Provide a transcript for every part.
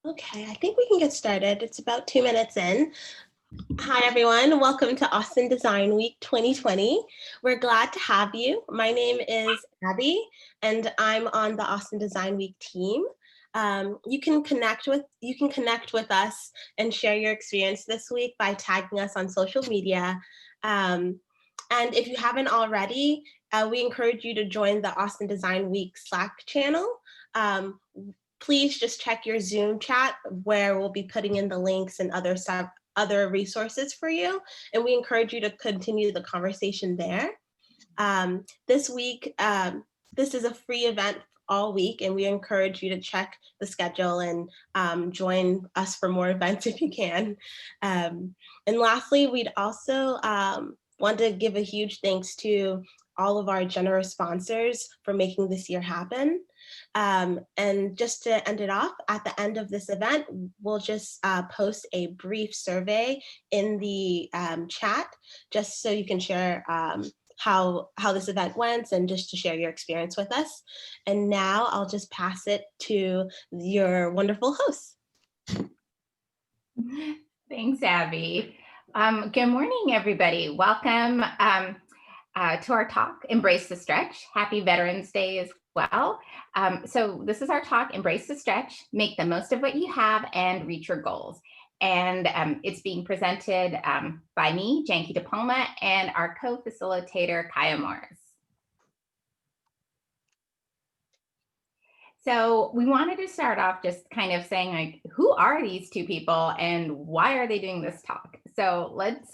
Okay, I think we can get started. It's about 2 minutes in. Hi, everyone. Welcome to Austin Design Week 2020. We're glad to have you. My name is Abby, and I'm on the Austin Design Week team. You can connect with us and share your experience this week by tagging us on social media. And if you haven't already, we encourage you to join the Austin Design Week Slack channel. Please just check your Zoom chat where we'll be putting in the links and other resources for you. And we encourage you to continue the conversation there. This week, this is a free event all week, and we encourage you to check the schedule and join us for more events if you can. And lastly, we'd also want to give a huge thanks to all of our generous sponsors for making this year happen. And just to end it off, at the end of this event, we'll just post a brief survey in the chat, just so you can share how this event went and just to share your experience with us. And now I'll just pass it to your wonderful host. Thanks, Abby. Good morning, everybody. Welcome to our talk, Embrace the Stretch. Happy Veterans Day as well. So this is our talk, Embrace the Stretch, make the most of what you have and reach your goals. And it's being presented by me, Janky DePalma, and our co-facilitator, Kaya Morris. So we wanted to start off just kind of saying, like, who are these two people and why are they doing this talk? So let's,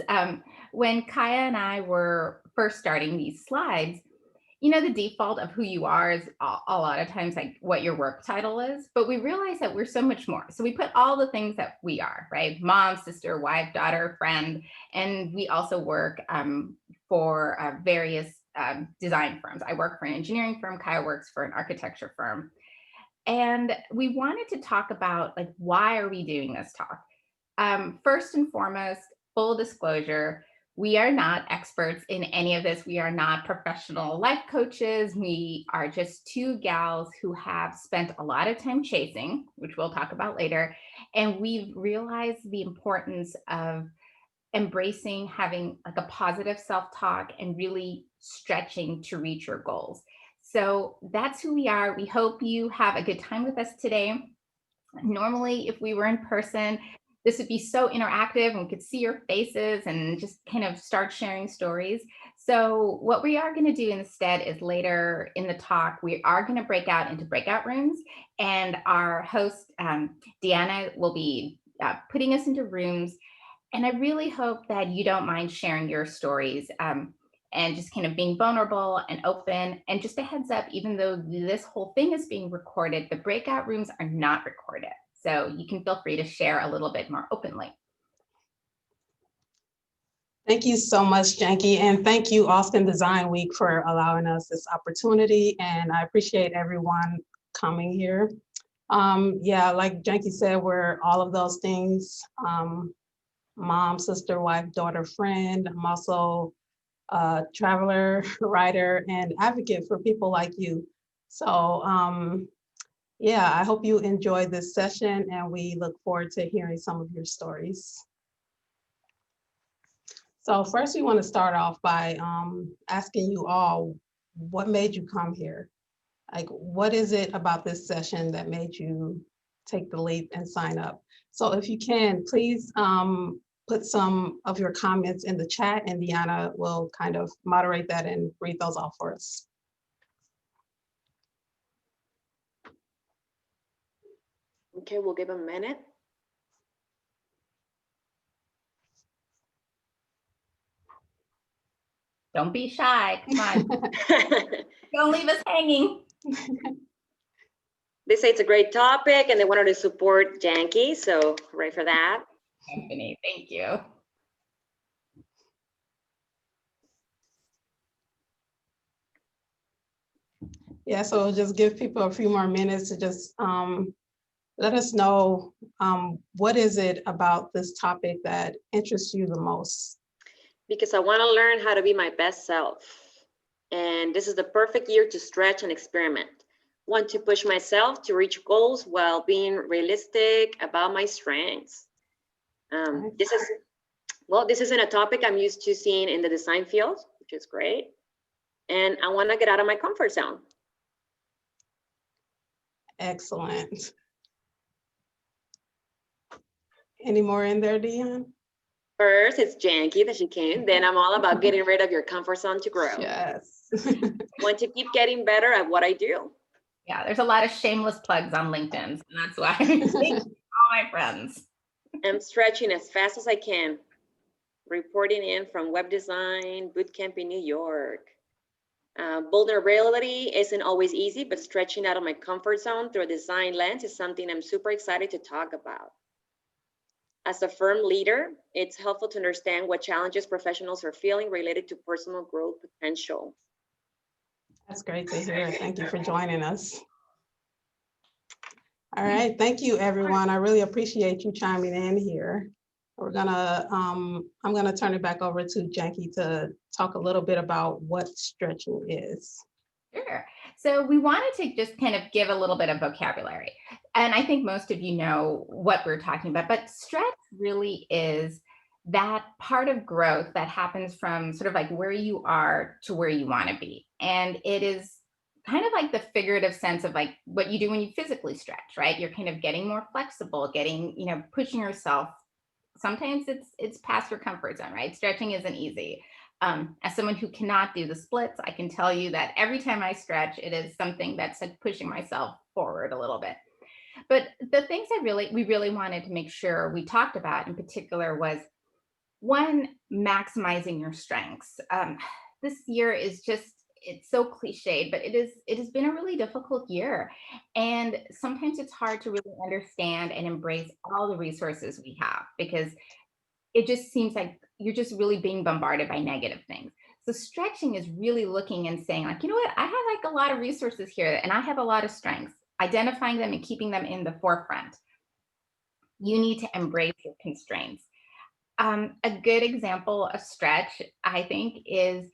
when Kaya and I were first starting these slides, you know, the default of who you are is a lot of times like what your work title is, but we realize that we're so much more. So we put all the things that we are, right? Mom, sister, wife, daughter, friend, and we also work for various design firms. I work for an engineering firm, Kaya works for an architecture firm. And we wanted to talk about, like, why are we doing this talk? First and foremost, full disclosure, we are not experts in any of this. We are not professional life coaches. We are just two gals who have spent a lot of time chasing, which we'll talk about later. And we've realized the importance of embracing having like a positive self-talk and really stretching to reach your goals. So that's who we are. We hope you have a good time with us today. Normally, if we were in person, this would be so interactive and we could see your faces and just kind of start sharing stories. So what we are going to do instead is later in the talk, we are going to break out into breakout rooms, and our host, Deanna, will be putting us into rooms. And I really hope that you don't mind sharing your stories and just kind of being vulnerable and open. And just a heads up, even though this whole thing is being recorded, the breakout rooms are not recorded. So you can feel free to share a little bit more openly. Thank you so much, Janky, and thank you, Austin Design Week, for allowing us this opportunity, and I appreciate everyone coming here. Yeah, like Janky said, we're all of those things, mom, sister, wife, daughter, friend. I'm also a traveler, writer, and advocate for people like you. So yeah, I hope you enjoyed this session, and we look forward to hearing some of your stories. So first, we want to start off by asking you all, what made you come here? Like, what is it about this session that made you take the leap and sign up? So if you can, please put some of your comments in the chat, and Deanna will kind of moderate that and read those off for us. Okay, we'll give a minute. Don't be shy, come on. Don't leave us hanging. They say it's a great topic and they wanted to support Janky, so hooray for that. Anthony, thank you. Yeah, so just give people a few more minutes to just let us know what is it about this topic that interests you the most? Because I want to learn how to be my best self. And this is the perfect year to stretch and experiment. Want to push myself to reach goals while being realistic about my strengths. This isn't a topic I'm used to seeing in the design field, which is great. And I want to get out of my comfort zone. Excellent. Any more in there, Dion? First, it's janky that she came. Then I'm all about getting rid of your comfort zone to grow. Yes. I want to keep getting better at what I do. Yeah, there's a lot of shameless plugs on LinkedIn, and that's why all my friends. I'm stretching as fast as I can. Reporting in from web design bootcamp in New York. Vulnerability isn't always easy, but stretching out of my comfort zone through a design lens is something I'm super excited to talk about. As a firm leader, it's helpful to understand what challenges professionals are feeling related to personal growth potential. That's great to hear. Thank you for joining us. All right, thank you, everyone. I really appreciate you chiming in here. I'm gonna turn it back over to Janky to talk a little bit about what stretching is. Sure. So we wanted to just kind of give a little bit of vocabulary. And I think most of you know what we're talking about, but stretch really is that part of growth that happens from sort of like where you are to where you want to be. And it is kind of like the figurative sense of like what you do when you physically stretch, right? You're kind of getting more flexible, pushing yourself. Sometimes it's past your comfort zone, right? Stretching isn't easy. As someone who cannot do the splits, I can tell you that every time I stretch, it is something that's like pushing myself forward a little bit. But the things we really wanted to make sure we talked about in particular was one, maximizing your strengths. This year is it's so cliched, but it has been a really difficult year. And sometimes it's hard to really understand and embrace all the resources we have because it just seems like you're just really being bombarded by negative things. So stretching is really looking and saying like, you know what, I have like a lot of resources here and I have a lot of strengths, identifying them and keeping them in the forefront. You need to embrace your constraints. A good example of stretch, I think, is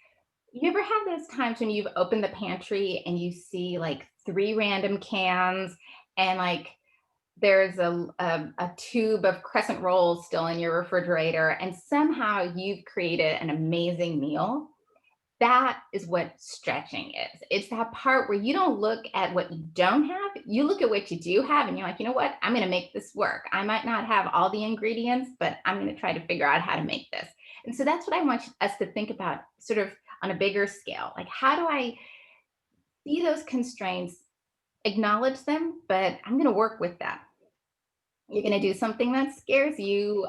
you ever have those times when you've opened the pantry and you see like 3 random cans and like there's a tube of crescent rolls still in your refrigerator and somehow you've created an amazing meal? That is what stretching is. It's that part where you don't look at what you don't have, you look at what you do have and you're like, you know what, I'm going to make this work. I might not have all the ingredients, but I'm going to try to figure out how to make this. And so that's what I want us to think about sort of on a bigger scale. Like, how do I see those constraints, acknowledge them, but I'm going to work with that. You're going to do something that scares you.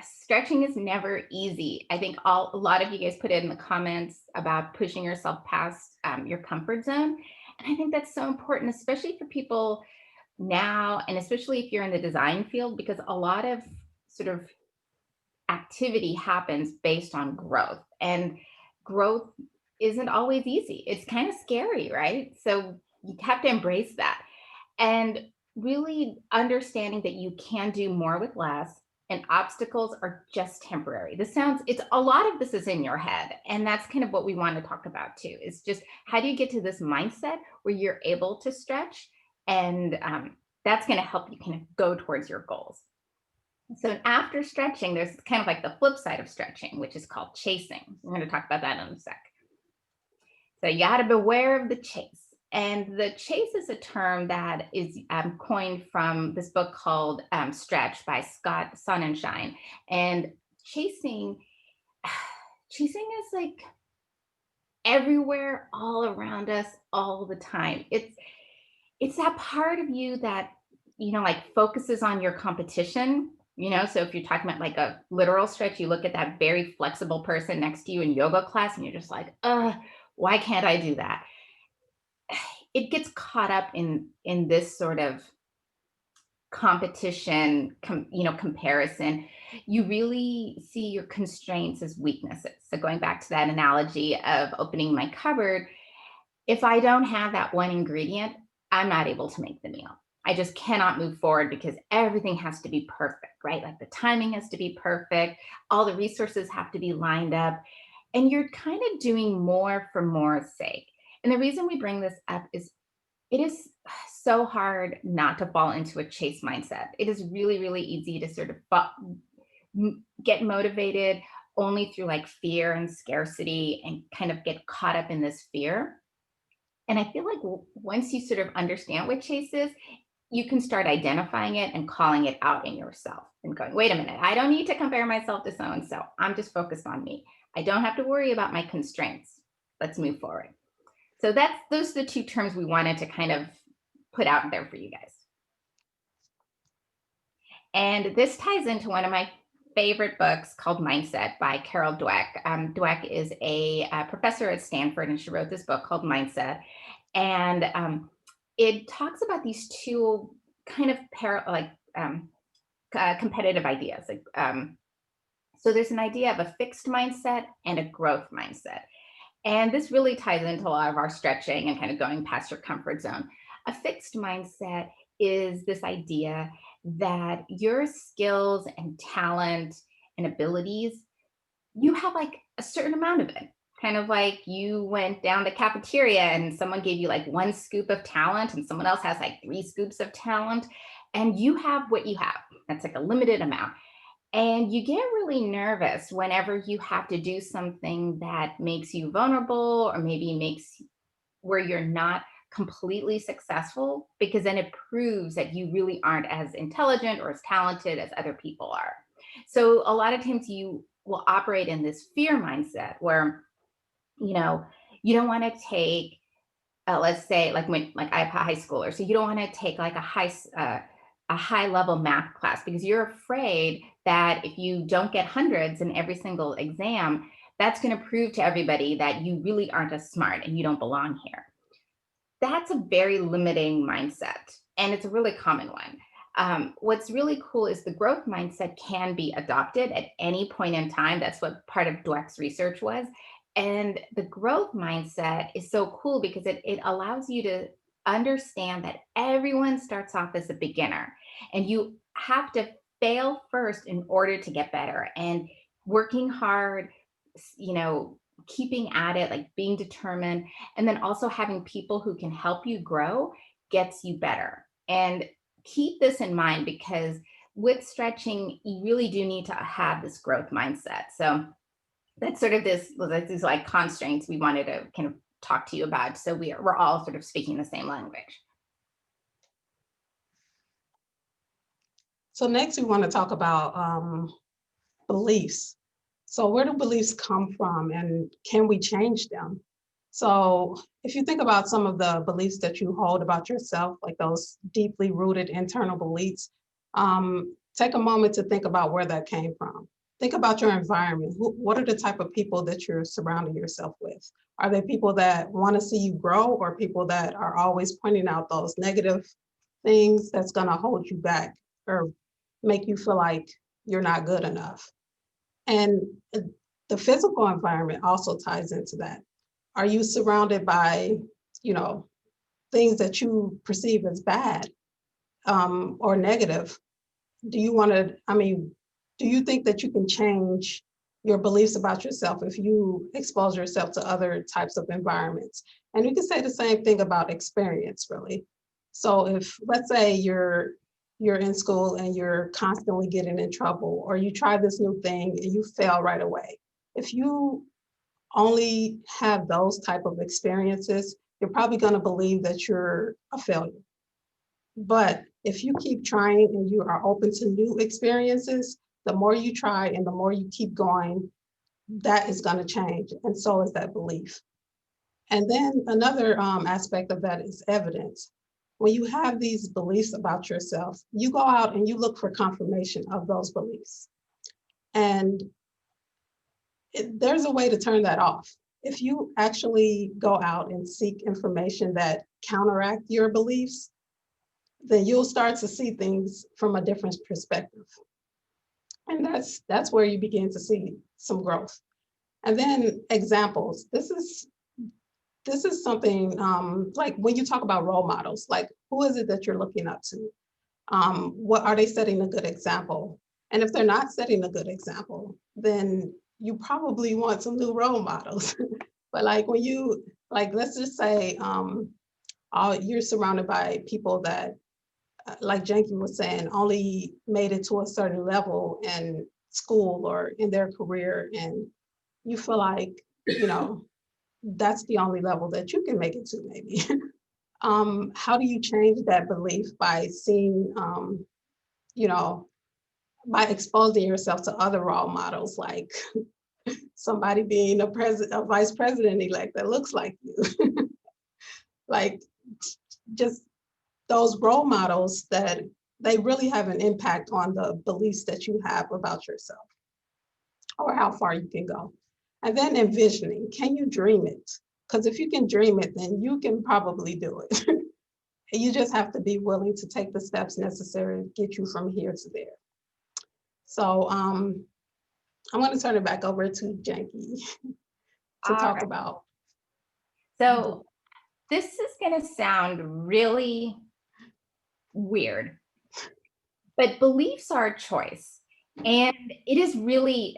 Stretching is never easy. I think a lot of you guys put it in the comments about pushing yourself past your comfort zone. And I think that's so important, especially for people now, and especially if you're in the design field, because a lot of sort of activity happens based on growth. And growth isn't always easy. It's kind of scary, right? So you have to embrace that. And really understanding that you can do more with less and obstacles are just temporary. It's a lot of this is in your head. And that's kind of what we want to talk about too, is just how do you get to this mindset where you're able to stretch? And that's going to help you kind of go towards your goals. So after stretching, there's kind of like the flip side of stretching, which is called chasing. We're going to talk about that in a sec. So you got to beware of the chase. And the chase is a term that is coined from this book called Stretch by Scott Sonnenschein. And chasing is like everywhere, all around us, all the time. It's that part of you that, like focuses on your competition. So if you're talking about like a literal stretch, you look at that very flexible person next to you in yoga class and you're just like, why can't I do that? It gets caught up in this sort of competition, comparison. You really see your constraints as weaknesses. So going back to that analogy of opening my cupboard, if I don't have that one ingredient, I'm not able to make the meal. I just cannot move forward because everything has to be perfect, right? Like the timing has to be perfect. All the resources have to be lined up. And you're kind of doing more for more's sake. And the reason we bring this up is it is so hard not to fall into a chase mindset. It is really, really easy to sort of get motivated only through like fear and scarcity and kind of get caught up in this fear. And I feel like once you sort of understand what chase is, you can start identifying it and calling it out in yourself and going, wait a minute, I don't need to compare myself to so and so. I'm just focused on me. I don't have to worry about my constraints. Let's move forward. So those are the two terms we wanted to kind of put out there for you guys. And this ties into one of my favorite books called Mindset by Carol Dweck. Dweck is a professor at Stanford, and she wrote this book called Mindset. And it talks about these two kind of competitive ideas. So there's an idea of a fixed mindset and a growth mindset. And this really ties into a lot of our stretching and kind of going past your comfort zone. A fixed mindset is this idea that your skills and talent and abilities, you have like a certain amount of it. Kind of like you went down the cafeteria and someone gave you like 1 scoop of talent and someone else has like 3 scoops of talent, and you have what you have. That's like a limited amount. And you get really nervous whenever you have to do something that makes you vulnerable or maybe makes where you're not completely successful, because then it proves that you really aren't as intelligent or as talented as other people are. So a lot of times you will operate in this fear mindset where, you don't want to take, let's say like I have a high schooler, so you don't want to take like a high level math class because you're afraid that if you don't get hundreds in every single exam, that's going to prove to everybody that you really aren't as smart and you don't belong here. That's a very limiting mindset, and it's a really common one. What's really cool is the growth mindset can be adopted at any point in time. That's what part of Dweck's research was. And the growth mindset is so cool because it allows you to understand that everyone starts off as a beginner and you have to fail first in order to get better, and working hard, keeping at it, like being determined, and then also having people who can help you grow gets you better. And keep this in mind because with stretching, you really do need to have this growth mindset. So that's sort of these like constraints we wanted to kind of talk to you about. So we're all sort of speaking the same language. So next we want to talk about beliefs. So where do beliefs come from and can we change them? So if you think about some of the beliefs that you hold about yourself, like those deeply rooted internal beliefs, take a moment to think about where that came from. Think about your environment. What are the type of people that you're surrounding yourself with? Are they people that want to see you grow, or people that are always pointing out those negative things that's going to hold you back or make you feel like you're not good enough? And the physical environment also ties into that. Are you surrounded by, things that you perceive as bad or negative? Do you think that you can change your beliefs about yourself if you expose yourself to other types of environments? And you can say the same thing about experience, really. So if, let's say you're in school and you're constantly getting in trouble, or you try this new thing and you fail right away. If you only have those type of experiences, you're probably going to believe that you're a failure. But if you keep trying and you are open to new experiences, the more you try and the more you keep going, that is going to change. And so is that belief. And then another aspect of that is evidence. When you have these beliefs about yourself, you go out and you look for confirmation of those beliefs. And there's a way to turn that off. If you actually go out and seek information that counteract your beliefs, then you'll start to see things from a different perspective. And that's where you begin to see some growth. And then examples. This is something like when you talk about role models, like who is it that you're looking up to? What are they setting a good example? And if they're not setting a good example, then you probably want some new role models. But like when you, like, let's just say you're surrounded by people that, like Janky was saying, only made it to a certain level in school or in their career, and you feel like, you know, that's the only level that you can make it to, maybe. How do you change that belief by seeing, you know, by exposing yourself to other role models, like somebody being a vice president elect that looks like you, like just those role models that they really have an impact on the beliefs that you have about yourself or how far you can go. And then envisioning, can you dream it? Because if you can dream it, then you can probably do it. You just have to be willing to take the steps necessary to get you from here to there. So I'm going to turn it back over to Janky to talk about. So this is going to sound really weird, but beliefs are a choice. And it is really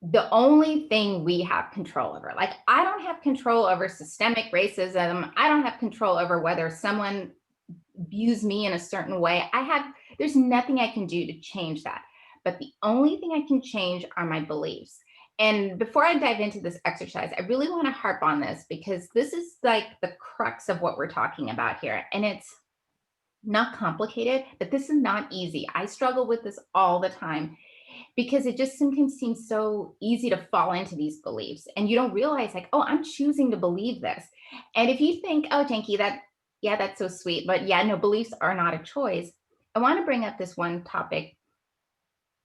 the only thing we have control over. Like, I don't have control over systemic racism. I don't have control over whether someone views me in a certain way. There's nothing I can do to change that. But the only thing I can change are my beliefs. And before I dive into this exercise, I really want to harp on this, because this is like the crux of what we're talking about here. And it's not complicated, but this is not easy. I struggle with this all the time, because it just sometimes seems so easy to fall into these beliefs, and you don't realize, like, oh, I'm choosing to believe this. And if you think, oh, Janky, that's so sweet, but yeah, no, beliefs are not a choice. I want to bring up this one topic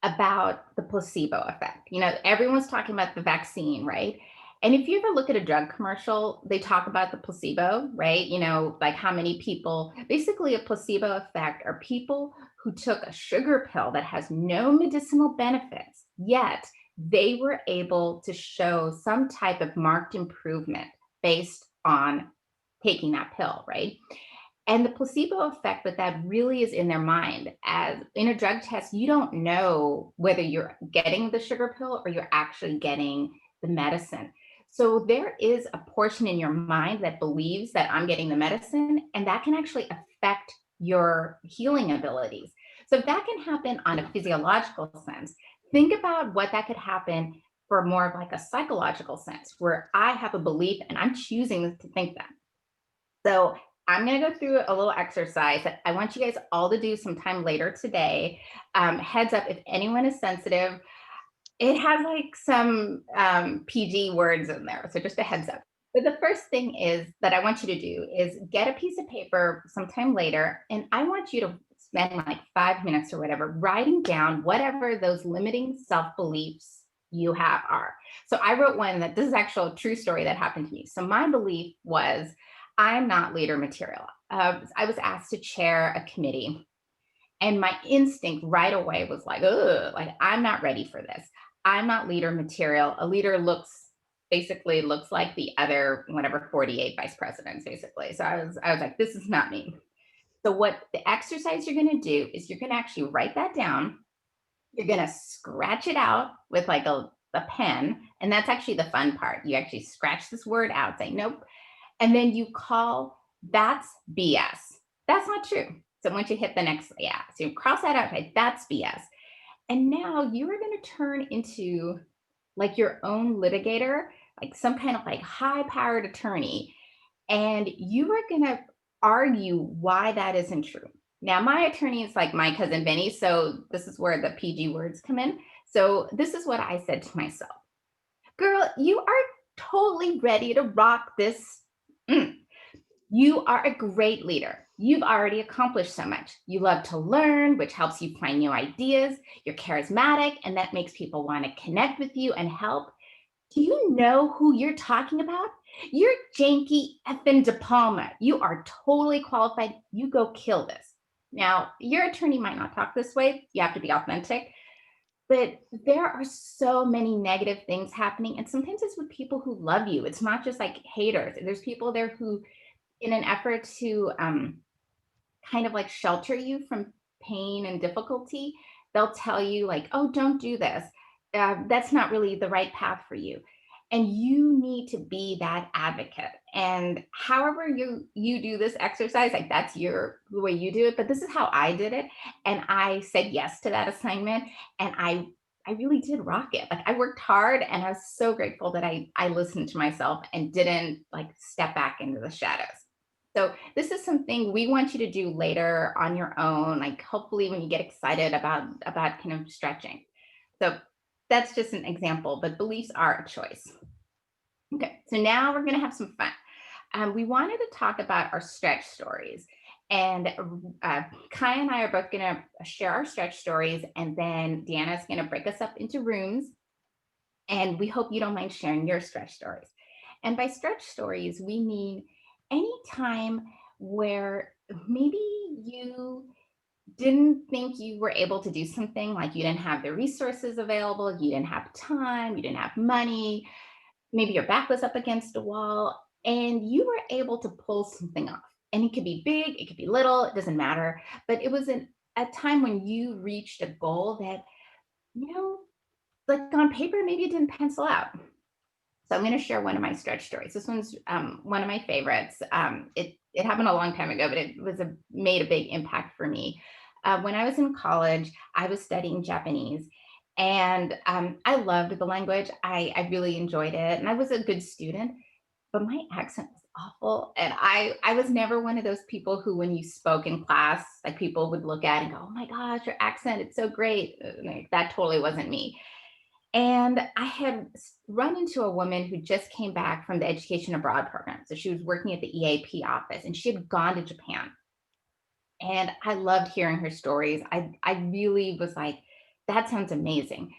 about the placebo effect. You know, everyone's talking about the vaccine, right? And if you ever look at a drug commercial, they talk about the placebo, right? You know, like how many people, basically a placebo effect are people who took a sugar pill that has no medicinal benefits, yet they were able to show some type of marked improvement based on taking that pill, right? And the placebo effect, but that really is in their mind. As in a drug test, you don't know whether you're getting the sugar pill or you're actually getting the medicine. So there is a portion in your mind that believes that I'm getting the medicine, and that can actually affect your healing abilities. So if that can happen on a physiological sense, think about what that could happen for more of like a psychological sense, where I have a belief and I'm choosing to think that. So I'm going to go through a little exercise that I want you guys all to do sometime later today. Heads up, if anyone is sensitive, it has like some PG words in there. So just a heads up. But the first thing is that I want you to do is get a piece of paper sometime later, and I want you to spend like 5 minutes or whatever writing down whatever those limiting self-beliefs you have are. So I wrote one that this is actually a true story that happened to me. So my belief was, I'm not leader material. I was asked to chair a committee, and my instinct right away was like, ugh, like, I'm not ready for this. I'm not leader material. A leader basically looks like the other, whatever, 48 vice presidents, basically. So I was like, this is not me. So what the exercise you're going to do is you're going to actually write that down. You're going to scratch it out with like a pen. And that's actually the fun part. You actually scratch this word out, say, nope. And then you call, that's BS. That's not true. So once you hit the next, yeah, so you cross that out, right? That's BS. And now you are going to turn into like your own litigator, like some kind of like high-powered attorney. And you are going to argue why that isn't true. Now, my attorney is like my cousin Benny. So this is where the PG words come in. So this is what I said to myself. Girl, you are totally ready to rock this. You are a great leader. You've already accomplished so much. You love to learn, which helps you find new ideas. You're charismatic, and that makes people want to connect with you and help. Do you know who you're talking about? You're Janky effing De Palma. You are totally qualified. You go kill this. Now, your attorney might not talk this way. You have to be authentic. But there are so many negative things happening. And sometimes it's with people who love you. It's not just like haters. There's people there who, in an effort to kind of like shelter you from pain and difficulty, they'll tell you like, oh, don't do this. That's not really the right path for you. And you need to be that advocate. And however you do this exercise, like that's the way you do it, but this is how I did it. And I said yes to that assignment. And I really did rock it. Like I worked hard, and I was so grateful that I listened to myself and didn't like step back into the shadows. So this is something we want you to do later on your own, like hopefully when you get excited about kind of stretching. So that's just an example, but beliefs are a choice. Okay, so now we're going to have some fun. We wanted to talk about our stretch stories. And Kai and I are both going to share our stretch stories, and then Deanna is going to break us up into rooms. And we hope you don't mind sharing your stretch stories. And by stretch stories, we mean any time where maybe you didn't think you were able to do something, like you didn't have the resources available, you didn't have time, you didn't have money, maybe your back was up against a wall, and you were able to pull something off. And it could be big, it could be little, it doesn't matter. But it was a time when you reached a goal that, you know, like on paper, maybe it didn't pencil out. So I'm going to share one of my stretch stories. This one's one of my favorites. It happened a long time ago, but it was made a big impact for me. When I was in college, I was studying Japanese, and I loved the language. I really enjoyed it, and I was a good student, but my accent was awful. And I was never one of those people who, when you spoke in class, like people would look at and go, "Oh my gosh, your accent, it's so great." Like, that totally wasn't me. And I had run into a woman who just came back from the education abroad program. So she was working at the EAP office, and she had gone to Japan. And I loved hearing her stories. I really was like, that sounds amazing.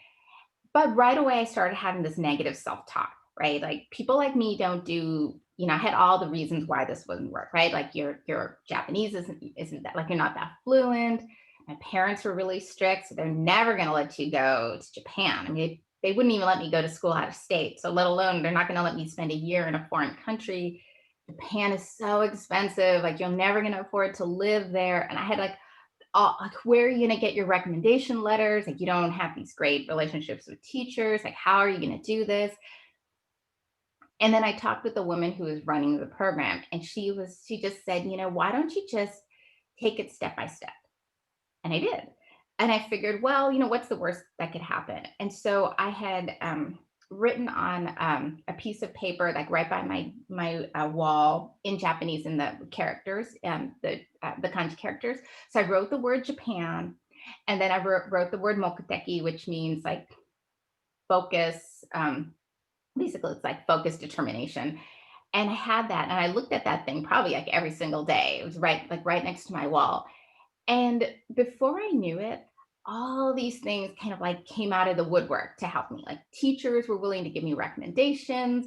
But right away, I started having this negative self-talk, right? Like people like me don't do, I had all the reasons why this wouldn't work, right? Like your Japanese isn't that, like you're not that fluent. My parents were really strict, so they're never going to let you go to Japan. I mean, they wouldn't even let me go to school out of state. So let alone, they're not going to let me spend a year in a foreign country. Japan is so expensive. Like you're never going to afford to live there. And I had like, where are you going to get your recommendation letters? Like you don't have these great relationships with teachers. Like how are you going to do this? And then I talked with the woman who was running the program, and she just said, why don't you just take it step by step? And I did. And I figured, well, what's the worst that could happen? And so I had written on a piece of paper, like right by my wall in Japanese, in the characters, the kanji characters. So I wrote the word Japan, and then I wrote the word mokuteki, which means like focus. Basically, it's like focus, determination. And I had that, and I looked at that thing probably like every single day. It was right next to my wall. And before I knew it, all these things kind of like came out of the woodwork to help me. Like teachers were willing to give me recommendations.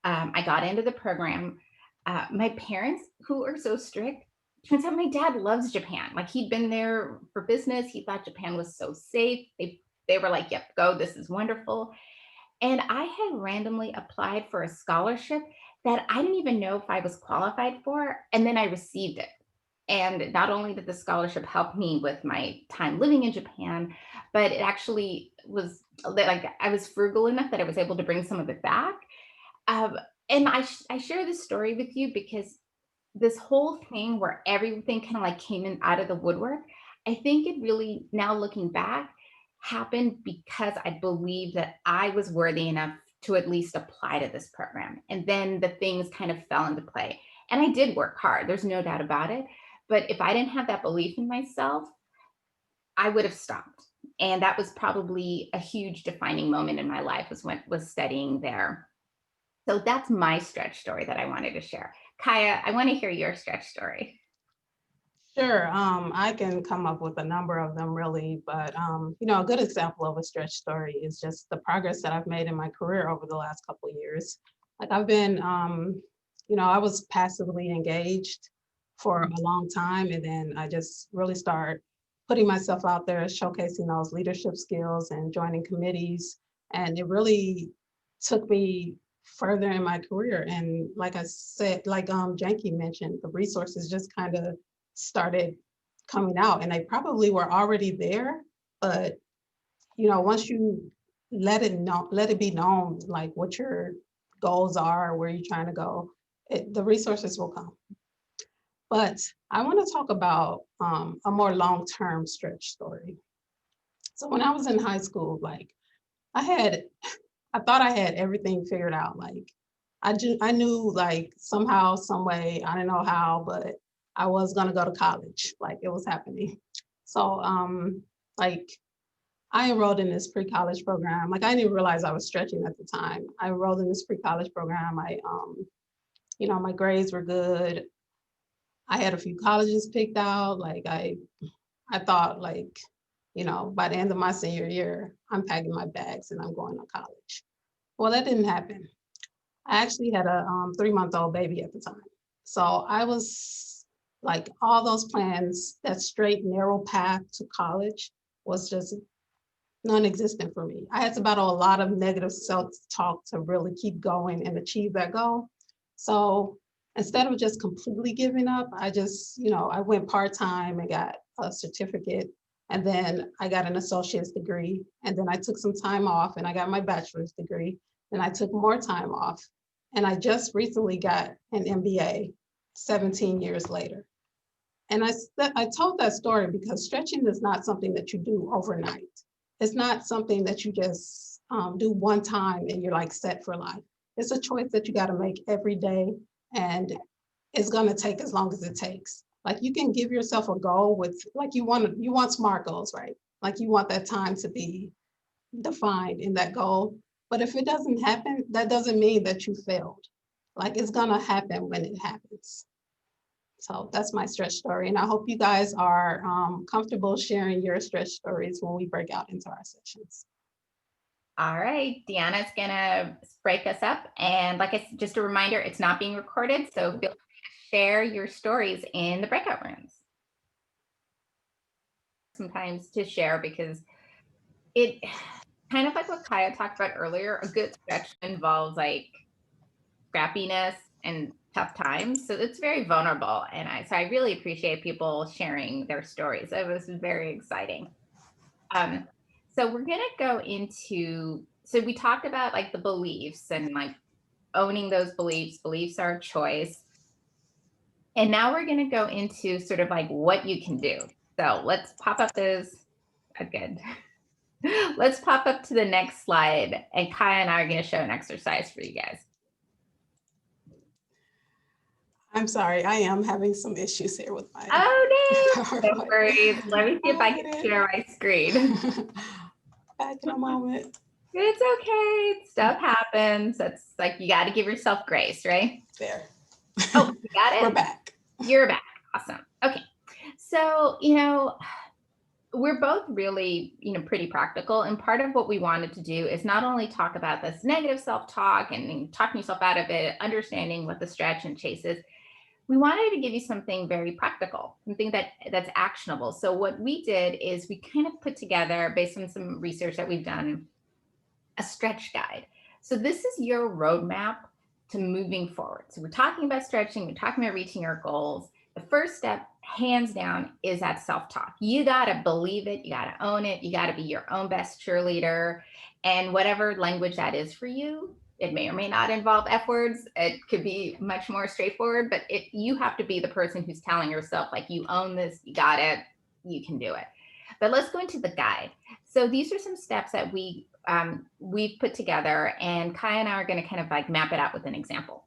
I got into the program. My parents, who are so strict, turns out my dad loves Japan. Like he'd been there for business. He thought Japan was so safe. They were like, "Yep, go. This is wonderful." And I had randomly applied for a scholarship that I didn't even know if I was qualified for. And then I received it. And not only did the scholarship help me with my time living in Japan, but it actually was like I was frugal enough that I was able to bring some of it back. Um, and I share this story with you because this whole thing where everything kind of like came in out of the woodwork, I think it really, now looking back, happened because I believed that I was worthy enough to at least apply to this program. And then the things kind of fell into play. And I did work hard, there's no doubt about it. But if I didn't have that belief in myself, I would have stopped. And that was probably a huge defining moment in my life, was studying there. So that's my stretch story that I wanted to share. Kaya, I want to hear your stretch story. Sure, I can come up with a number of them really, but a good example of a stretch story is just the progress that I've made in my career over the last couple of years. Like I've been, I was passively engaged for a long time, and then I just really started putting myself out there, showcasing those leadership skills and joining committees, and it really took me further in my career. And like I said, like Janky mentioned, the resources just kind of started coming out, and they probably were already there, but once you let it be known like what you're goals are, where you're trying to go, the resources will come. But I want to talk about a more long-term stretch story. So when I was in high school, like I thought I had everything figured out. Like I knew like somehow, some way, I don't know how, but I was gonna go to college. Like it was happening. So like I enrolled in this pre-college program. Like I didn't even realize I was stretching at the time. I enrolled in this pre-college program. You know, my grades were good. I had a few colleges picked out. Like I thought like, you know, by the end of my senior year, I'm packing my bags and I'm going to college. Well, that didn't happen. I actually had a 3-month-old baby at the time. So I was like, all those plans, that straight, narrow path to college was just non-existent for me. I had to battle a lot of negative self-talk to really keep going and achieve that goal. So instead of just completely giving up, I just, you know, I went part-time and got a certificate, and then I got an associate's degree, and then I took some time off and I got my bachelor's degree, and I took more time off. And I just recently got an MBA 17 years later. And I told that story because stretching is not something that you do overnight. It's not something that you just do one time and you're like set for life. It's a choice that you got to make every day, and it's going to take as long as it takes. Like you can give yourself a goal with, like you want SMART goals, right? Like you want that time to be defined in that goal. But if it doesn't happen, that doesn't mean that you failed. Like it's going to happen when it happens. So that's my stretch story. And I hope you guys are comfortable sharing your stretch stories when we break out into our sessions. All right, Deanna's gonna break us up. And like I said, just a reminder, it's not being recorded. So feel free to share your stories in the breakout rooms. Sometimes to share, because it kind of like what Kaya talked about earlier, a good stretch involves like scrappiness and tough times. So it's very vulnerable. And so I really appreciate people sharing their stories. It was very exciting. So we're going to go into, so we talked about like the beliefs and like owning those beliefs. Beliefs are a choice. And now we're going to go into sort of like what you can do. So let's pop up those. Good. Let's pop up to the next slide. And Kaya and I are going to show an exercise for you guys. I'm sorry, I am having some issues here with my. Oh no, no worries. Let me see if I can share my screen. Back in a moment. It's okay. Stuff happens. That's like, you got to give yourself grace, right? There. Oh, you got it? We're back. You're back. Awesome. Okay. So, you know, we're both really, you know, pretty practical. And part of what we wanted to do is not only talk about this negative self-talk and talking yourself out of it, understanding what the stretch and chase is. We wanted to give you something very practical, something that's actionable. So what we did is we kind of put together, based on some research that we've done, a stretch guide. So this is your roadmap to moving forward. So we're talking about stretching, we're talking about reaching our goals. The first step, hands down, is that self-talk. You got to believe it, you got to own it, you got to be your own best cheerleader. And whatever language that is for you, it may or may not involve F words. It could be much more straightforward, but you have to be the person who's telling yourself, like, you own this, you got it, you can do it. But let's go into the guide. So these are some steps that we've put together, and Kaya and I are going to kind of like map it out with an example.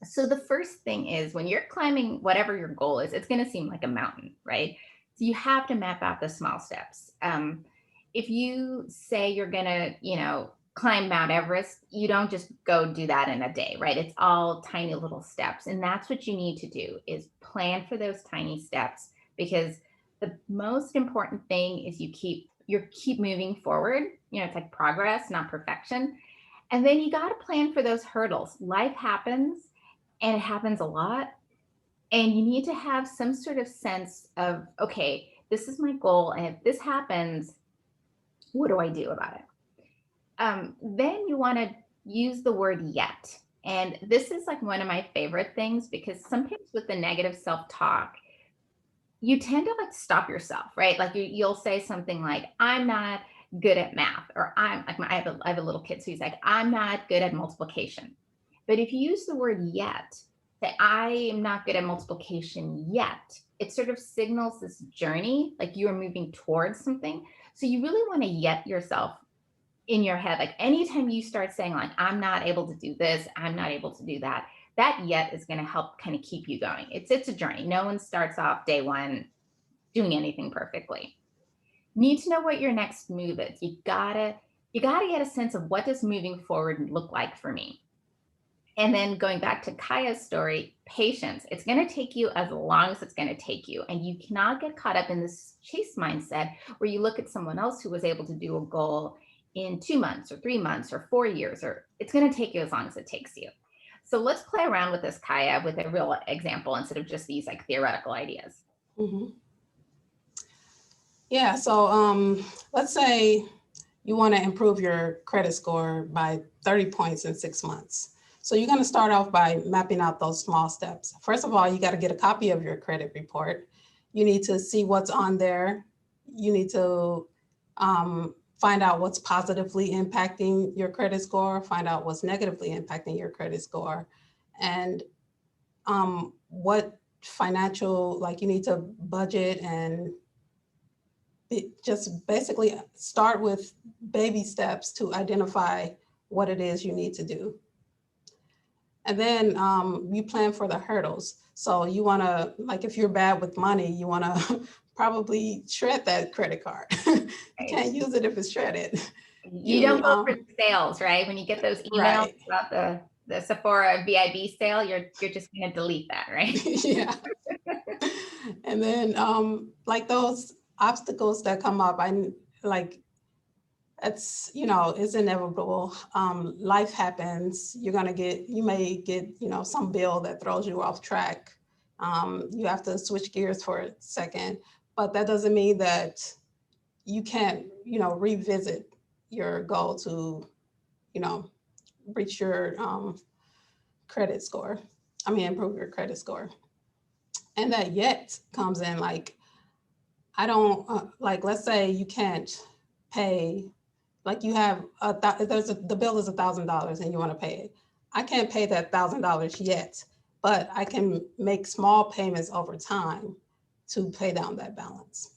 So the first thing is, when you're climbing whatever your goal is, it's going to seem like a mountain, right? So you have to map out the small steps. If you say you're going to, you know, climb Mount Everest, you don't just go do that in a day, right? It's all tiny little steps. And that's what you need to do, is plan for those tiny steps, because the most important thing is you keep moving forward. You know, it's like progress, not perfection. And then you got to plan for those hurdles. Life happens, and it happens a lot. And you need to have some sort of sense of, okay, this is my goal. And if this happens, what do I do about it? Then you want to use the word yet. And this is like one of my favorite things, because sometimes with the negative self-talk, you tend to like stop yourself, right? Like you'll say something like, I'm not good at math, or I'm like, I have a little kid, so he's like, I'm not good at multiplication. But if you use the word yet, say, I am not good at multiplication yet, it sort of signals this journey, like you are moving towards something. So you really want to yet yourself in your head. Like anytime you start saying like, I'm not able to do this, I'm not able to do that, that yet is going to help kind of keep you going. It's a journey. No one starts off day one doing anything perfectly. Need to know what your next move is. You gotta get a sense of what does moving forward look like for me. And then going back to Kaya's story, patience. It's going to take you as long as it's going to take you. And you cannot get caught up in this chase mindset where you look at someone else who was able to do a goal in 2 months or 3 months or 4 years, or it's going to take you as long as it takes you. So let's play around with this, Kaya, with a real example instead of just these like theoretical ideas. Mm-hmm. Yeah, so let's say you want to improve your credit score by 30 points in 6 months. So you're going to start off by mapping out those small steps. First of all, you got to get a copy of your credit report. You need to see what's on there. You need to find out what's positively impacting your credit score, find out what's negatively impacting your credit score, and what financial, like you need to budget and just basically start with baby steps to identify what it is you need to do. And then you plan for the hurdles. So you want to, like if you're bad with money, you want to probably shred that credit card. You can't use it if it's shredded. You don't go for the sales, right? When you get those emails right. about the Sephora VIB sale, you're just going to delete that, right? Yeah. And then like those obstacles that come up, it's, it's inevitable. Life happens. You may get, some bill that throws you off track. You have to switch gears for a second, but that doesn't mean that you can't, revisit your goal to, reach your credit score. Improve your credit score. And that yet comes in like, I don't, let's say you can't pay, like you have, the bill is $1,000 and you want to pay it. I can't pay that $1,000 yet, but I can make small payments over time to pay down that balance.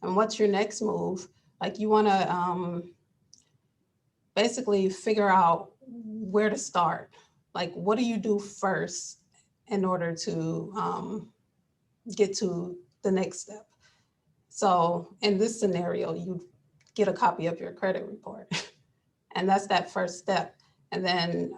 And what's your next move? Like you want to basically figure out where to start. Like, what do you do first in order to get to the next step? So in this scenario, you get a copy of your credit report and that's that first step. And then,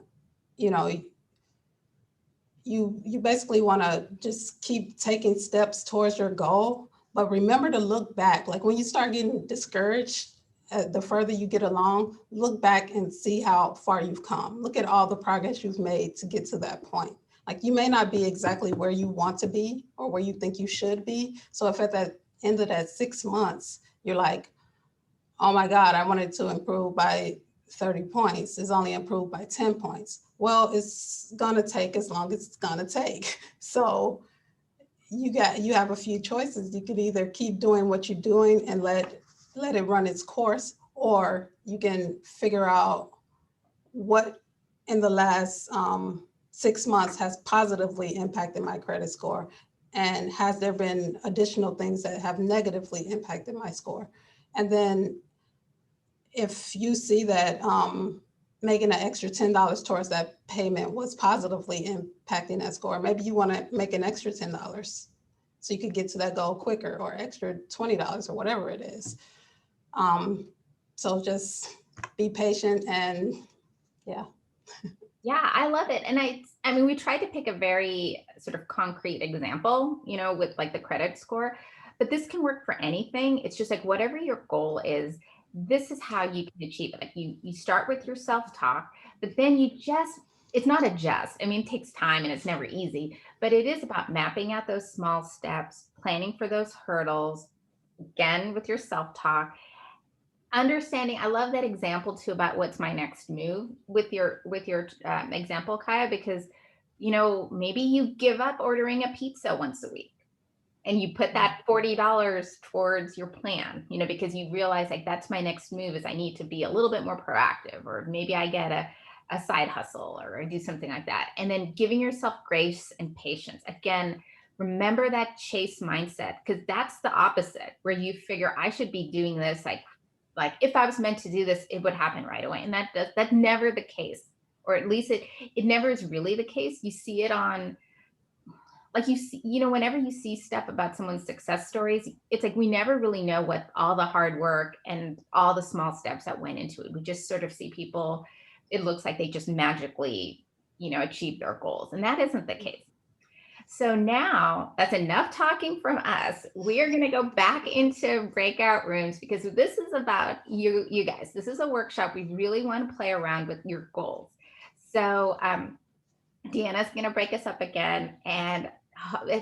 you basically want to just keep taking steps towards your goal, but remember to look back. Like when you start getting discouraged, the further you get along, look back and see how far you've come. Look at all the progress you've made to get to that point. Like you may not be exactly where you want to be or where you think you should be. So if at that end of that 6 months, you're like, oh my God, I wanted to improve by 30 points. It's only improved by 10 points. Well, it's gonna take as long as it's gonna take. So you have a few choices. You could either keep doing what you're doing and let it run its course, or you can figure out what in the last 6 months has positively impacted my credit score, and has there been additional things that have negatively impacted my score. And then if you see that making an extra $10 towards that payment was positively impacting that score, maybe you want to make an extra $10 so you could get to that goal quicker, or extra $20 or whatever it is. So just be patient and yeah. Yeah, I love it. And I mean, we tried to pick a very sort of concrete example, with like the credit score, but this can work for anything. It's just like whatever your goal is, this is how you can achieve it. Like you start with your self-talk, but then it's not a just, it takes time and it's never easy, but it is about mapping out those small steps, planning for those hurdles, again, with your self-talk, understanding. I love that example too about what's my next move with your example, Kaya, because maybe you give up ordering a pizza once a week. and you put that $40 towards your plan, you know, because you realize like that's my next move is I need to be a little bit more proactive, or maybe I get a side hustle or I do something like that. And then giving yourself grace and patience. Again, remember that chase mindset, because that's the opposite, where you figure I should be doing this like if I was meant to do this, it would happen right away. And that's never the case, or at least it never is really the case. You see it on, like, you see, you know, whenever you see stuff about someone's success stories, it's like we never really know what all the hard work and all the small steps that went into it. We just sort of see people, it looks like they just magically, you know, achieve their goals, and that isn't the case. So now that's enough talking from us. We are going to go back into breakout rooms, because this is about you guys. This is a workshop. We really want to play around with your goals. So Deanna's going to break us up again. And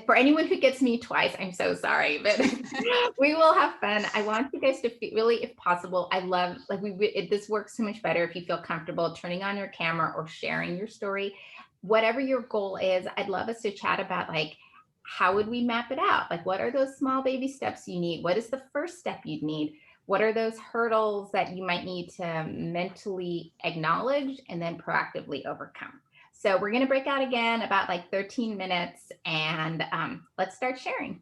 for anyone who gets me twice, I'm so sorry, but we will have fun. I want you guys to feel, really, if possible, I love, like, this works so much better if you feel comfortable turning on your camera or sharing your story. Whatever your goal is, I'd love us to chat about, like, how would we map it out? Like, what are those small baby steps you need? What is the first step you'd need? What are those hurdles that you might need to mentally acknowledge and then proactively overcome? So we're going to break out again about like 13 minutes, and let's start sharing.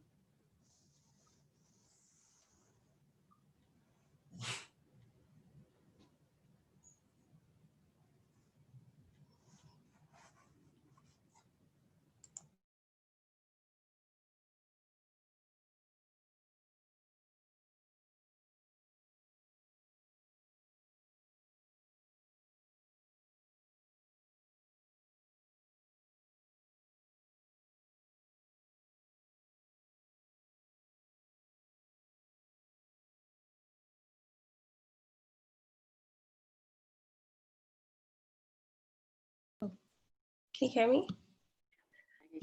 Can you hear me?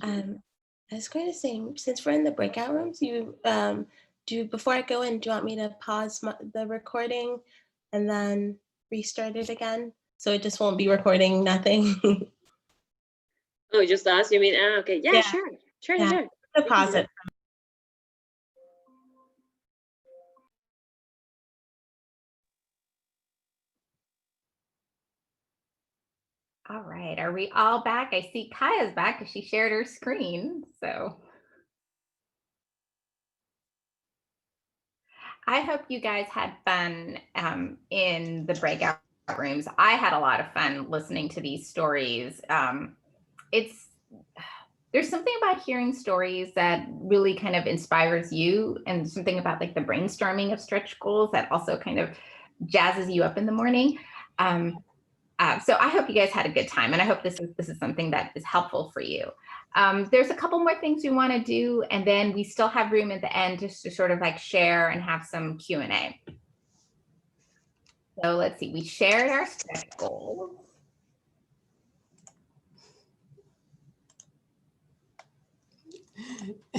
I was going to say, since we're in the breakout rooms, before I go in, do you want me to pause the recording and then restart it again? So it just won't be recording nothing. Oh, just us? You mean, okay. Yeah, Yeah. sure. Yeah. Sure. To pause it. All right, are we all back? I see Kaya's back because she shared her screen. So I hope you guys had fun in the breakout rooms. I had a lot of fun listening to these stories. There's something about hearing stories that really kind of inspires you, and something about like the brainstorming of stretch goals that also kind of jazzes you up in the morning. So I hope you guys had a good time, and I hope this is something that is helpful for you. There's a couple more things we want to do, and then we still have room at the end just to sort of like share and have some Q&A. So let's see, we shared our stretch goals.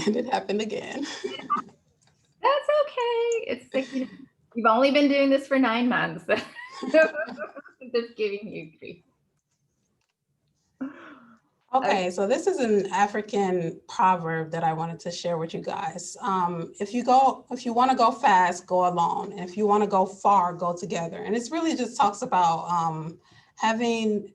And it happened again. That's okay. It's like, you've only been doing this for 9 months. Just giving you grief. Okay, so this is an African proverb that I wanted to share with you guys. If you want to go fast, go alone. And if you want to go far, go together. And it's really just talks about having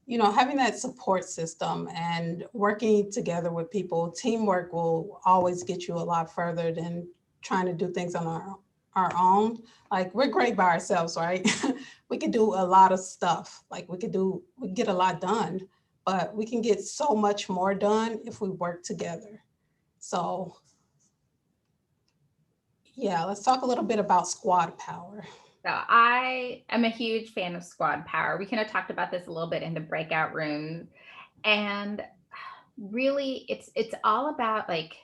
that support system and working together with people. Teamwork will always get you a lot further than trying to do things on our own. Like, we're great by ourselves, right? We could do a lot of stuff. Like, we get a lot done, but we can get so much more done if we work together. So yeah, let's talk a little bit about squad power. So I am a huge fan of squad power. We kind of talked about this a little bit in the breakout room, and really it's all about like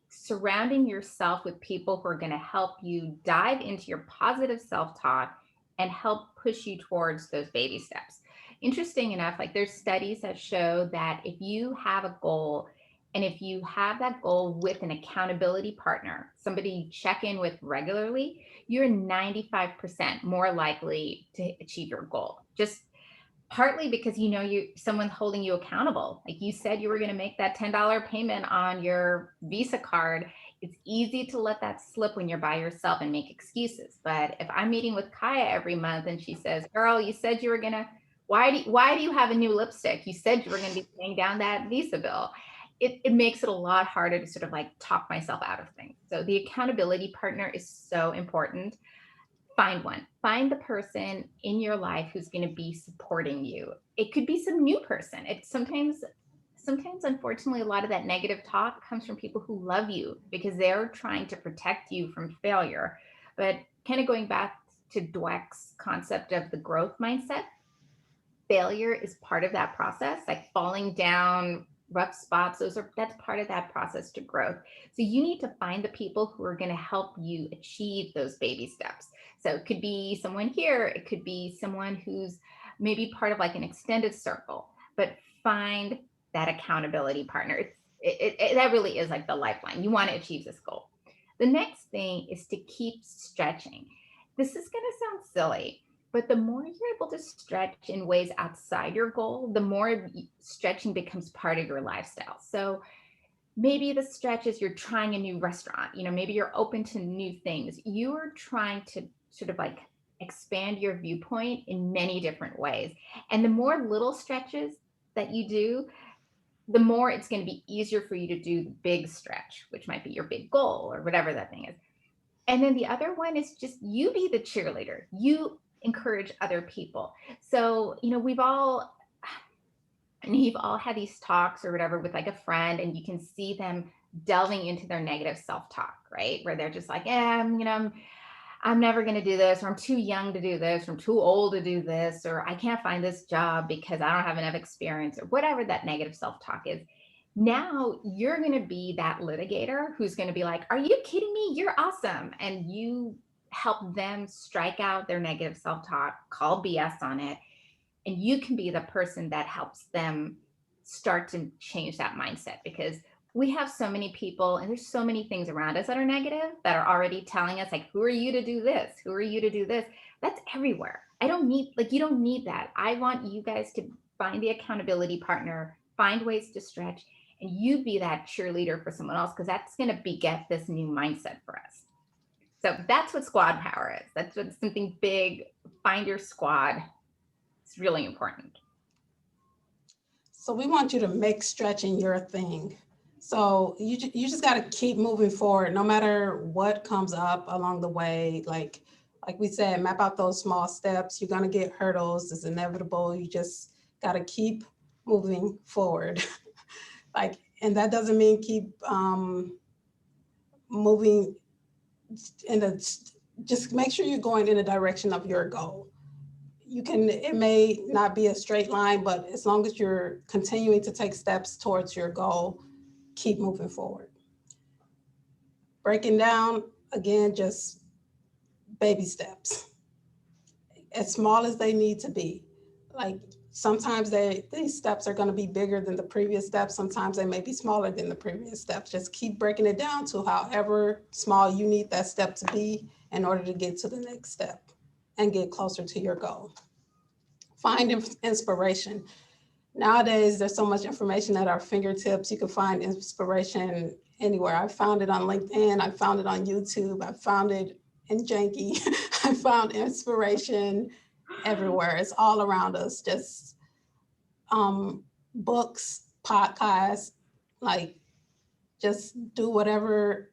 surrounding yourself with people who are going to help you dive into your positive self-talk and help push you towards those baby steps. Interesting enough, like, there's studies that show that if you have a goal, and if you have that goal with an accountability partner, somebody you check in with regularly, you're 95% more likely to achieve your goal. Just partly because someone's holding you accountable. Like you said, you were going to make that $10 payment on your Visa card. It's easy to let that slip when you're by yourself and make excuses. But if I'm meeting with Kaya every month and she says, girl, you said you were going to, why do you have a new lipstick? You said you were going to be paying down that Visa bill. It makes it a lot harder to sort of like talk myself out of things. So the accountability partner is so important. Find one. Find the person in your life who's going to be supporting you. It could be some new person. It's sometimes, unfortunately, a lot of that negative talk comes from people who love you because they're trying to protect you from failure. But kind of going back to Dweck's concept of the growth mindset, failure is part of that process, like falling down, rough spots, that's part of that process to growth. So you need to find the people who are going to help you achieve those baby steps. So it could be someone here, it could be someone who's maybe part of like an extended circle, but find that accountability partner. That really is like the lifeline. You want to achieve this goal. The next thing is to keep stretching. This is going to sound silly, but the more you're able to stretch in ways outside your goal, the more stretching becomes part of your lifestyle. So maybe the stretch is you're trying a new restaurant, maybe you're open to new things. You are trying to sort of like expand your viewpoint in many different ways. And the more little stretches that you do, the more it's going to be easier for you to do the big stretch, which might be your big goal or whatever that thing is. And then the other one is just you be the cheerleader. You encourage other people. So, you've all had these talks or whatever with like a friend, and you can see them delving into their negative self-talk, right? Where they're just like, I'm never going to do this, or I'm too young to do this, or I'm too old to do this, or I can't find this job because I don't have enough experience, or whatever that negative self-talk is. Now you're going to be that litigator who's going to be like, are you kidding me? You're awesome. And you help them strike out their negative self-talk, call BS on it. And you can be the person that helps them start to change that mindset, because we have so many people and there's so many things around us that are negative that are already telling us like, who are you to do this? Who are you to do this? That's everywhere. You don't need that. I want you guys to find the accountability partner, find ways to stretch, and you be that cheerleader for someone else, because that's going to beget this new mindset for us. So that's what squad power is. That's what something big. Find your squad. It's really important. So we want you to make stretching your thing. So you just got to keep moving forward, no matter what comes up along the way. Like we said, map out those small steps. You're going to get hurdles. It's inevitable. You just got to keep moving forward. And that doesn't mean keep moving just make sure you're going in the direction of your goal. It may not be a straight line, but as long as you're continuing to take steps towards your goal, keep moving forward. Breaking down, again, just baby steps, as small as they need to be. Like sometimes these steps are going to be bigger than the previous steps. Sometimes they may be smaller than the previous steps. Just keep breaking it down to however small you need that step to be in order to get to the next step and get closer to your goal. Find inspiration. Nowadays, there's so much information at our fingertips. You can find inspiration anywhere. I found it on LinkedIn. I found it on YouTube. I found it in Janky. I found inspiration everywhere. It's all around us. Just books, podcasts, just do whatever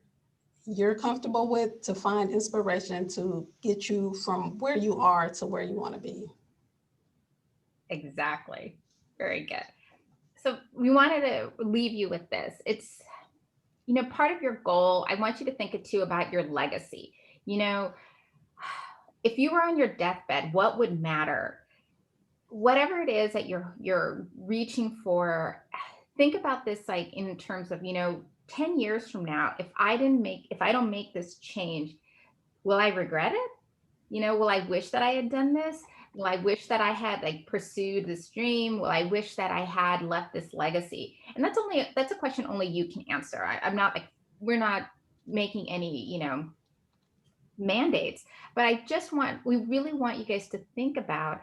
you're comfortable with to find inspiration to get you from where you are to where you want to be. Exactly. Very good. So we wanted to leave you with this. It's, part of your goal, I want you to think too about your legacy. If you were on your deathbed, what would matter? Whatever it is that you're reaching for, think about this like in terms of, 10 years from now, if I don't make this change, will I regret it? Will I wish that I had done this? Will I wish that I had pursued this dream? Will I wish that I had left this legacy? And that's a question only you can answer. We're not making any, mandates, but we really want you guys to think about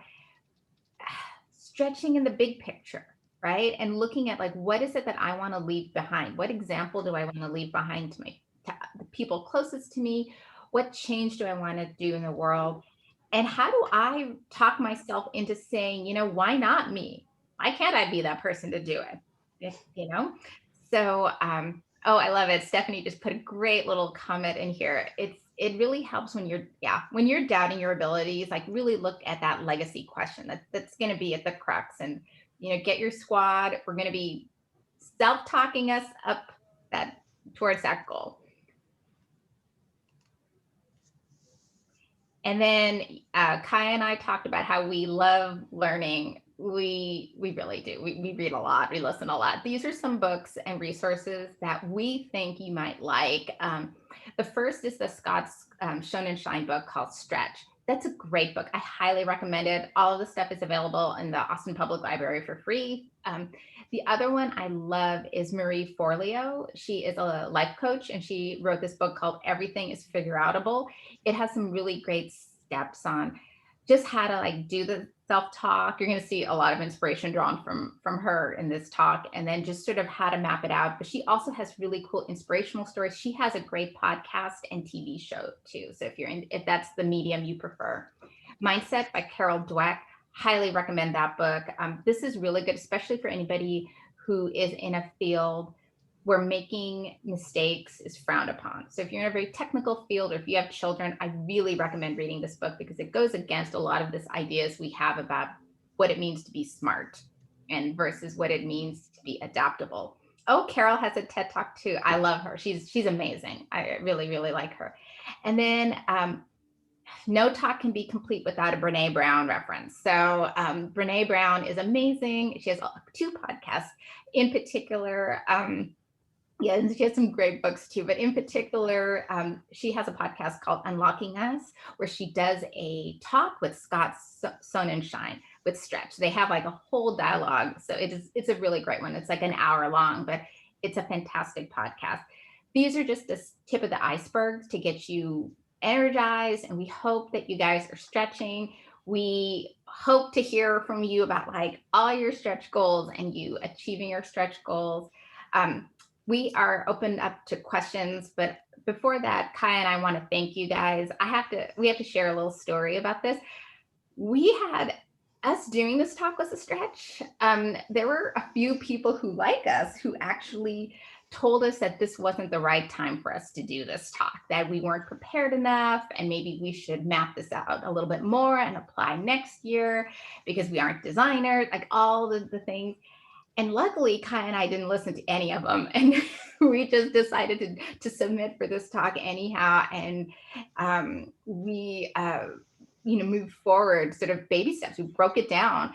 stretching in the big picture, right? And looking at like, what is it that I want to leave behind? What example do I want to leave behind to the people closest to me? What change do I want to do in the world? And how do I talk myself into saying, you know, why not me? Why can't I be that person to do it? You know? So, oh, I love it. Stephanie just put a great little comment in here. It really helps when you're doubting your abilities, like really look at that legacy question that's going to be at the crux, and, you know, get your squad. We're going to be self-talking us up towards that goal. And then Kaya and I talked about how we love learning. We really do. We read a lot. We listen a lot. These are some books and resources that we think you might like. The first is the Scott's Shonen Shine book called Stretch. That's a great book. I highly recommend it. All of the stuff is available in the Austin Public Library for free. The other one I love is Marie Forleo. She is a life coach, and she wrote this book called Everything is Figureoutable. It has some really great steps on just how to like do the self-talk. You're going to see a lot of inspiration drawn from her in this talk, and then just sort of how to map it out. But she also has really cool inspirational stories. She has a great podcast and TV show too. So if that's the medium you prefer. Mindset by Carol Dweck. Highly recommend that book. This is really good, especially for anybody who is in a field where making mistakes is frowned upon. So if you're in a very technical field, or if you have children, I really recommend reading this book, because it goes against a lot of these ideas we have about what it means to be smart and versus what it means to be adaptable. Oh, Carol has a TED Talk too. I love her. She's amazing. I really, really like her. And then no talk can be complete without a Brene Brown reference. So Brene Brown is amazing. She has 2 podcasts in particular. Yeah, and she has some great books too, but in particular, she has a podcast called Unlocking Us, where she does a talk with Scott Sonnenschein with Stretch. They have like a whole dialogue. So it's a really great one. It's like an hour long, but it's a fantastic podcast. These are just the tip of the iceberg to get you energized, and we hope that you guys are stretching. We hope to hear from you about like all your stretch goals and you achieving your stretch goals. We are open up to questions, but before that, Kaya and I want to thank you guys. We have to share a little story about this. We had us doing this talk was a stretch. There were a few people who like us who actually told us that this wasn't the right time for us to do this talk, that we weren't prepared enough, and maybe we should map this out a little bit more and apply next year because we aren't designers, like all the things. And luckily, Kaya and I didn't listen to any of them, and we just decided to submit for this talk anyhow. And we moved forward, sort of baby steps. We broke it down.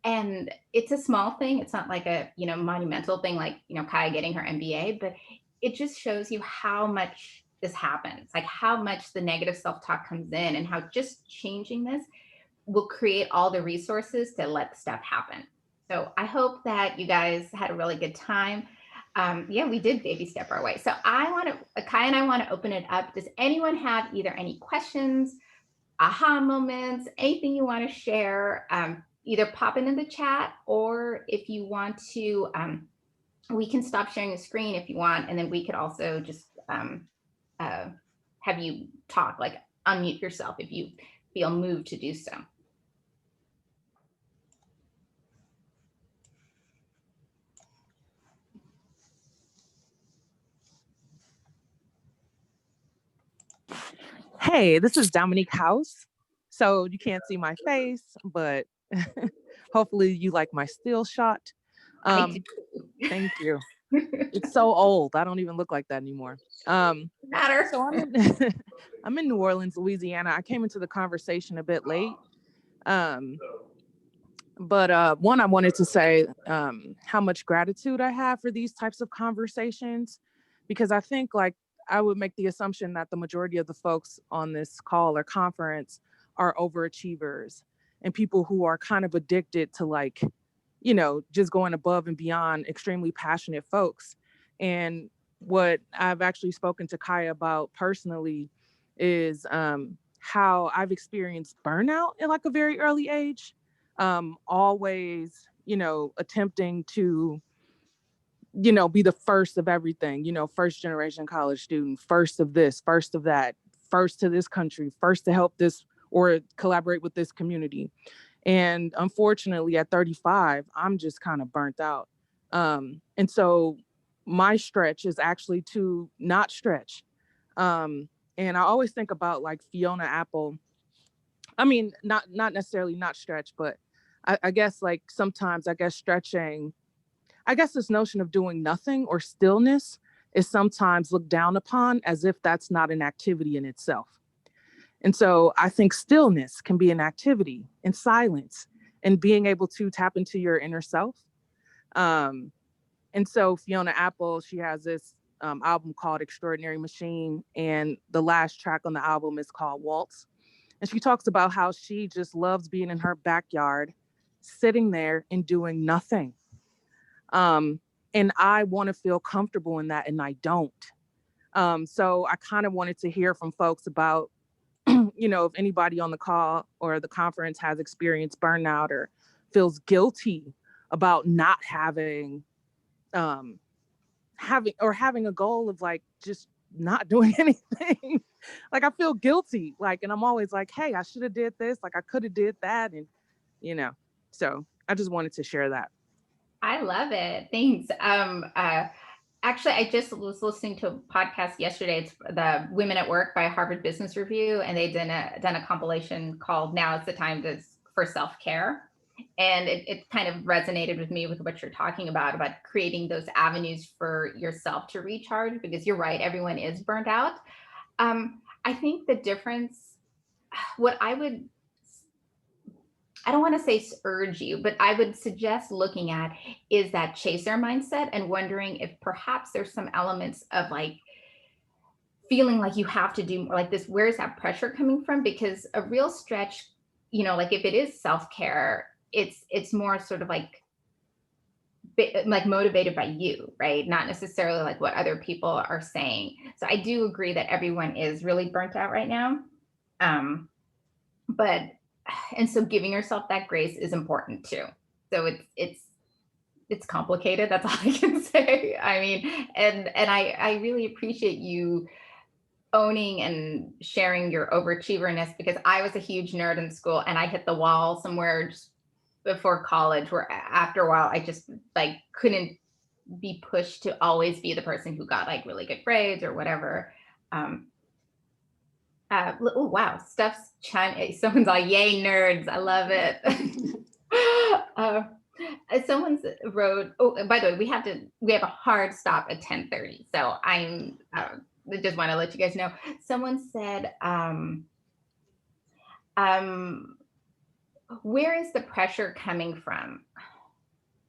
And it's a small thing. It's not like a, monumental thing like, Kaya getting her MBA, but it just shows you how much this happens, like how much the negative self-talk comes in, and how just changing this will create all the resources to let stuff happen. So I hope that you guys had a really good time. We did baby step our way. So Kaya and I want to open it up. Does anyone have either any questions, aha moments, anything you want to share? Either pop it in the chat, or if you want to, we can stop sharing the screen if you want, and then we could also just have you talk, like unmute yourself if you feel moved to do so. Hey, this is Dominique House. So you can't see my face, but hopefully you like my still shot. Thank you. It's so old. I don't even look like that anymore. Matter. So I'm in New Orleans, Louisiana. I came into the conversation a bit late. But one, I wanted to say how much gratitude I have for these types of conversations, because I think I would make the assumption that the majority of the folks on this call or conference are overachievers and people who are kind of addicted to just going above and beyond, extremely passionate folks. And what I've actually spoken to Kaya about personally is how I've experienced burnout at a very early age. always, attempting to, be the first of everything, first generation college student, first of this, first of that, first to this country, first to help this or collaborate with this community. And unfortunately, at 35, I'm just kind of burnt out. And so my stretch is actually to not stretch. And I always think about like Fiona Apple. I mean, not necessarily not stretch, but I guess like sometimes I guess stretching, I guess this notion of doing nothing or stillness is sometimes looked down upon as if that's not an activity in itself. And so I think stillness can be an activity in silence and being able to tap into your inner self. And so Fiona Apple, she has this album called Extraordinary Machine. And the last track on the album is called Waltz. And she talks about how she just loves being in her backyard, sitting there and doing nothing. And I want to feel comfortable in that, and I don't. So I kind of wanted to hear from folks about, if anybody on the call or the conference has experienced burnout or feels guilty about not having having a goal of like just not doing anything. Like I feel guilty, like, and I'm always like, hey, I should have did this, like I could have did that. And so I just wanted to share that. I love it. Thanks. Actually, I just was listening to a podcast yesterday. It's the Women at Work by Harvard Business Review, and they done a compilation called "Now Is the Time for Self-Care," and it kind of resonated with me with what you're talking about creating those avenues for yourself to recharge. Because you're right, everyone is burnt out. I think the difference, what I don't want to say urge you, but I would suggest looking at is that chaser mindset and wondering if perhaps there's some elements of like feeling like you have to do more like this. Where's that pressure coming from? Because a real stretch, like if it is self-care, it's more sort of like motivated by you, right? Not necessarily like what other people are saying. So I do agree that everyone is really burnt out right now. And so giving yourself that grace is important too. So it's complicated. That's all I can say. I mean, and I really appreciate you owning and sharing your overachieverness, because I was a huge nerd in school and I hit the wall somewhere just before college where after a while I just like couldn't be pushed to always be the person who got like really good grades or whatever. Oh wow, Steph's someone's all yay nerds. I love it. Someone wrote, oh, by the way, we have a hard stop at 10:30. So I just want to let you guys know. Someone said, where is the pressure coming from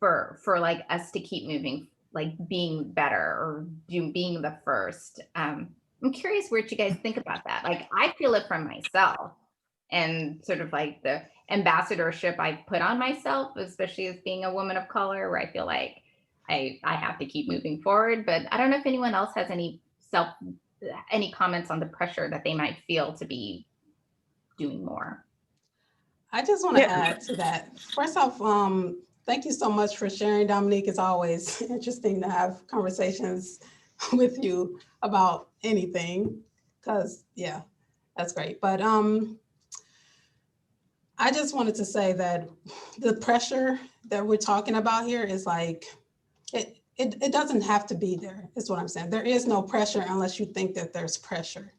for like us to keep moving, like being better or being the first? I'm curious what you guys think about that. Like, I feel it from myself and sort of like the ambassadorship I put on myself, especially as being a woman of color, where I feel like I have to keep moving forward. But I don't know if anyone else has any comments on the pressure that they might feel to be doing more. I just want to add to that. First off, thank you so much for sharing, Dominique. It's always interesting to have conversations with you about anything, because yeah, that's great. But I just wanted to say that the pressure that we're talking about here is like, it doesn't have to be there, is what I'm saying. There is no pressure unless you think that there's pressure.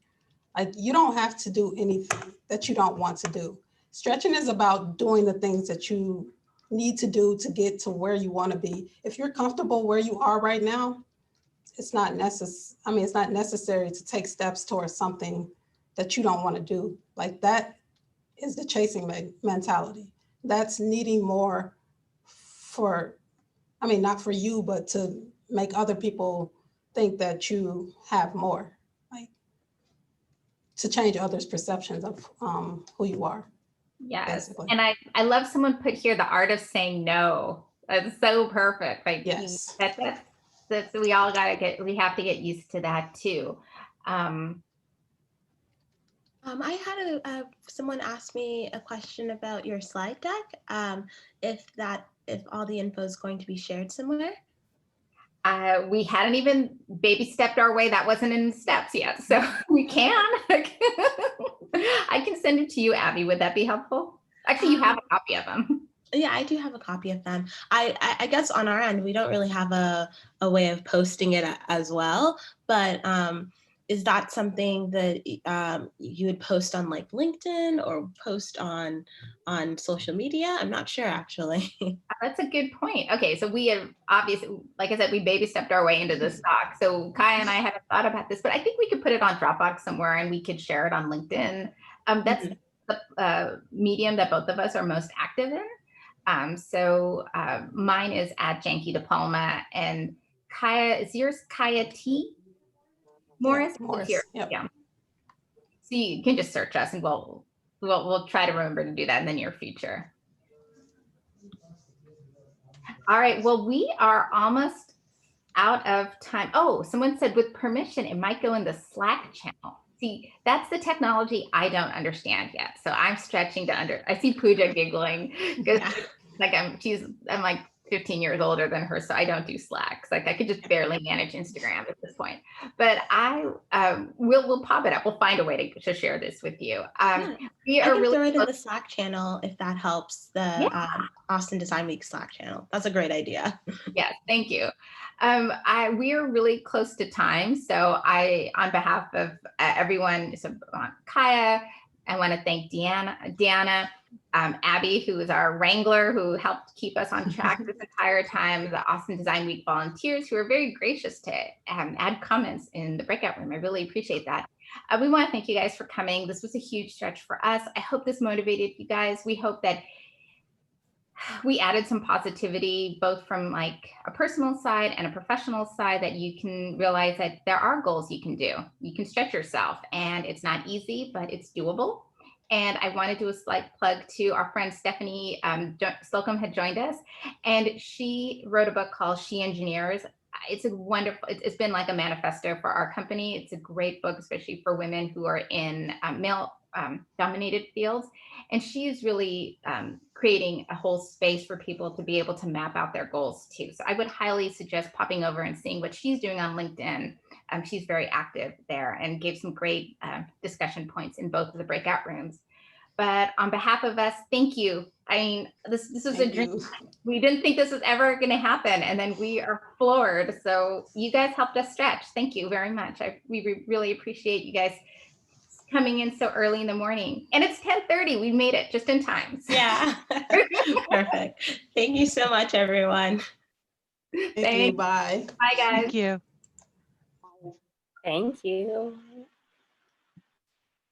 Like, you don't have to do anything that you don't want to do. Stretching is about doing the things that you need to do to get to where you want to be. If you're comfortable where you are right now, it's not necessary to take steps towards something that you don't want to do. Like, that is the chasing mentality. That's needing more not for you, but to make other people think that you have more, like to change others' perceptions of who you are. Yes. Basically. And I love someone put here the art of saying no. That's so perfect. Like, yes, that's we have to get used to that too. I had someone ask me a question about your slide deck. If all the info is going to be shared somewhere. We hadn't even baby stepped our way. That wasn't in steps yet, so we can. I can send it to you, Abby. Would that be helpful? Actually, you have a copy of them. Yeah, I do have a copy of them. I guess on our end, we don't really have a way of posting it as well, but is that something that you would post on like LinkedIn or post on social media? I'm not sure actually. That's a good point. Okay, so we have obviously, like I said, we baby stepped our way into this talk. So Kaya and I haven't thought about this, but I think we could put it on Dropbox somewhere and we could share it on LinkedIn. That's the medium that both of us are most active in. So mine is @JankyDiploma, and Kaya, is yours Kaya T? Morris? Yeah, Morris. Here. Yep. Yeah. So you can just search us and we'll try to remember to do that in the near future. All right, well, we are almost out of time. Oh, someone said with permission, it might go in the Slack channel. See, that's the technology I don't understand yet. So I'm stretching to I see Pooja giggling because like I'm like 15 years older than her, so I don't do Slack. Like I could just barely manage Instagram at this point. But we'll pop it up. We'll find a way to share this with you. We I are can really throw it in the Slack channel if that helps. The Austin Design Week Slack channel. That's a great idea. Yes, thank you. We are really close to time, so on behalf of everyone, so Kaya, I want to thank Deanna, Abby, who is our wrangler, who helped keep us on track this entire time, the Austin Design Week volunteers, who are very gracious to add comments in the breakout room. I really appreciate that. We want to thank you guys for coming. This was a huge stretch for us. I hope this motivated you guys. We hope that we added some positivity, both from like a personal side and a professional side, that you can realize that there are goals you can do. You can stretch yourself, and it's not easy, but it's doable. And I want to do a slight plug to our friend Stephanie Slocum had joined us, and she wrote a book called She Engineers. It's a wonderful, it's been like a manifesto for our company. It's a great book, especially for women who are in male dominated fields. And she is really creating a whole space for people to be able to map out their goals too. So I would highly suggest popping over and seeing what she's doing on LinkedIn. She's very active there and gave some great discussion points in both of the breakout rooms. But on behalf of us, thank you. I mean, this was a dream. We didn't think this was ever going to happen, and then we are floored. So you guys helped us stretch. Thank you very much. We really appreciate you guys coming in so early in the morning. And it's 10:30. We made it just in time. So. Yeah. Perfect. Thank you so much, everyone. Thank you. Bye. Bye, guys. Thank you. Thank you.